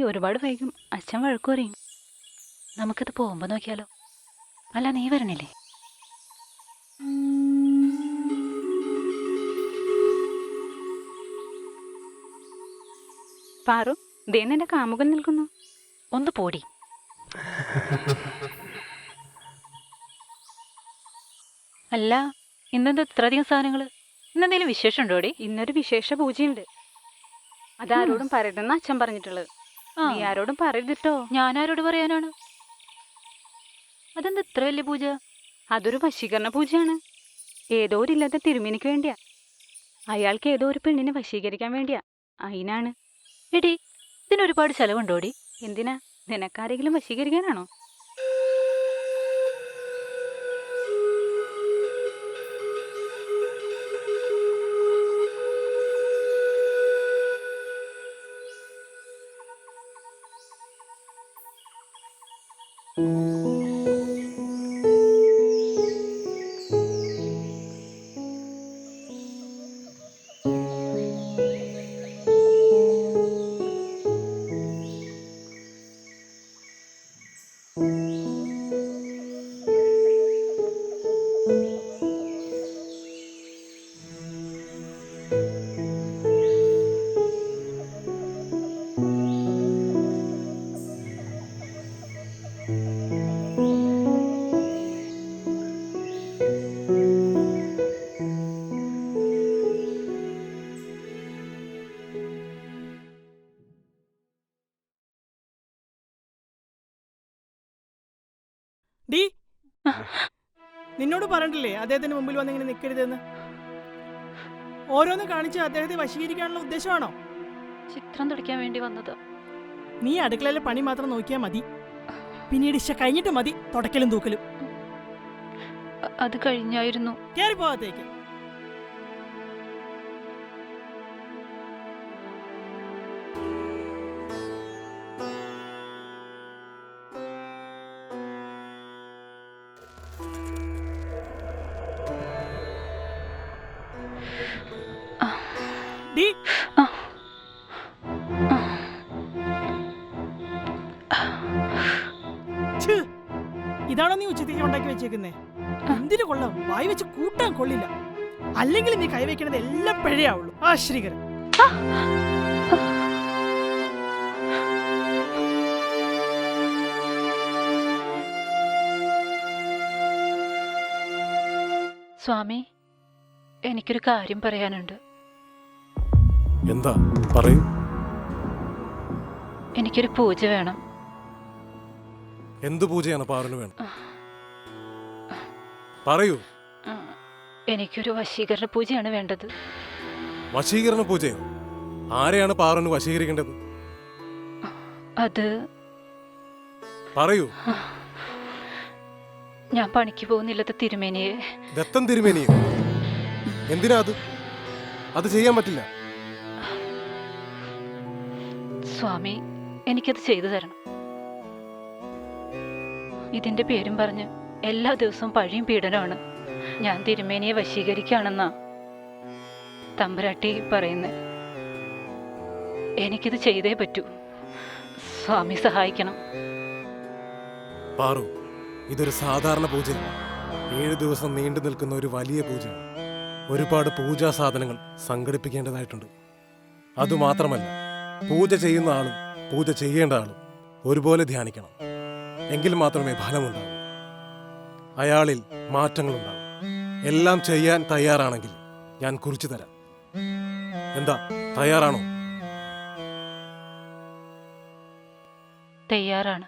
ഒരുപാട് വൈകും, അച്ഛൻ വഴക്കു പറയും. നമുക്കത് പോകുമ്പോ നോക്കിയാലോ? അല്ല, നീ വരണില്ലേ? പാറു, ദേ നിന്റെ കാമുകൻ നിൽക്കുന്നു. ഒന്ന് പോടി. അല്ല, ഇന്നെന്താ ഇത്രയധികം സാധനങ്ങള്? ഇന്നെന്തെങ്കിലും വിശേഷം ഉണ്ടോടി? ഇന്നൊരു വിശേഷ പൂജയുണ്ട്. അതാരോടും പറയരുതെന്ന് അച്ഛൻ പറഞ്ഞിട്ടുള്ളത്. നീ ആരോടും പറയരുതിട്ടോ. ഞാൻ ആരോട് പറയാനാണ്? അതെന്താ ഇത്ര വലിയ പൂജ? അതൊരു വശീകരണ പൂജയാണ്. ഏതോ ഒരു ഇല്ലാത്ത തിരുമേനിക്ക് വേണ്ടിയാ. അയാൾക്ക് ഏതോ ഒരു പെണ്ണിനെ വശീകരിക്കാൻ വേണ്ടിയാ. അതിനാണ്. എടി, ഇതിനൊരുപാട് ചെലവുണ്ടോടി? എന്തിനാ? നിനക്കാരെങ്കിലും വശീകരിക്കാനാണോ? ഡീ, നിന്നോട് പറഞ്ഞില്ലേ അദ്ദേഹത്തിന് മുമ്പിൽ വന്നിങ്ങനെ നിൽക്കരുതെന്ന്? ഓരോന്ന് കാണിച്ച് അദ്ദേഹത്തെ വശീകരിക്കാനുള്ള ഉദ്ദേശമാണോ? ചിത്രം തുടയ്ക്കാൻ വേണ്ടി വന്നത്. നീ അടുക്കളയിലെ പണി മാത്രം നോക്കിയാൽ മതി. പിന്നീട് ഇഷ്ട കഴിഞ്ഞിട്ട് മതി തുടക്കലും തൂക്കലും. അത് കഴിഞ്ഞായിരുന്നു. കേറി പോകത്തേക്ക്. ഇതാണോ നീ ഉച്ചത്തേക്ക് ഉണ്ടാക്കി വെച്ചേക്കുന്നേ? എന്തിനു കൊള്ളാം, വായി വെച്ച് കൂട്ടാൻ കൊള്ളില്ല. അല്ലെങ്കിൽ നീ കൈവയ്ക്കണത് എല്ലാം പിഴയാവുള്ളൂ. ആ ശ്രീകരൻ, സ്വാമി, എനിക്കൊരു കാര്യം പറയാനുണ്ട്. എന്താ? പറയൂ. എനിക്കൊരു പൂജ വേണം. എന്ത് പൂജയാണ് പാറുന് വേണം? പറയൂ. എനിക്കൊരു വശീകരണ പൂജയാണ് വേണ്ടത്. വശീകരണ പൂജയോ? ആരെയാണ് പാറുന് വശീകരിക്കേണ്ടത്? അത് പറയൂ. ഞാൻ പണിക്ക് പോകുന്നില്ലത്തെ തിരുമേനിയെ. ദത്തൻ തിരുമേനിയോ? എന്തിനാ അത്? അത് ചെയ്യാൻ പറ്റില്ല. സ്വാമി, എനിക്കത് ചെയ്തു തരണം. ഇതിന്റെ പേരും പറഞ്ഞ് എല്ലാ ദിവസവും പഴിയും പീഡനമാണ്. ഞാൻ തിരുമേനിയെ വശീകരിക്കുകയാണെന്നാ തമ്പുരാട്ടി പറയുന്നത്. എനിക്കിത് ചെയ്തേ പറ്റൂ. സ്വാമി സഹായിക്കണം. പാറു, ഇതൊരു സാധാരണ പൂജയല്ല. 7 ദിവസം നീണ്ടു നിൽക്കുന്ന ഒരു വലിയ പൂജയാണ്. ഒരുപാട് പൂജാ സാധനങ്ങൾ സംഘടിപ്പിക്കേണ്ടതായിട്ടുണ്ട്. അതുമാത്രമല്ല, പൂജ ചെയ്യുന്ന ആളും പൂജ ചെയ്യേണ്ട ആളും ഒരുപോലെ ധ്യാനിക്കണം. എങ്കിൽ മാത്രമേ ഫലമുണ്ടാകൂ. അയാളിൽ മാറ്റങ്ങളുണ്ടാകും. എല്ലാം ചെയ്യാൻ തയ്യാറാണെങ്കിൽ ഞാൻ കുറിച്ചു തരാം. എന്താ, തയ്യാറാണോ? തയ്യാറാണ്.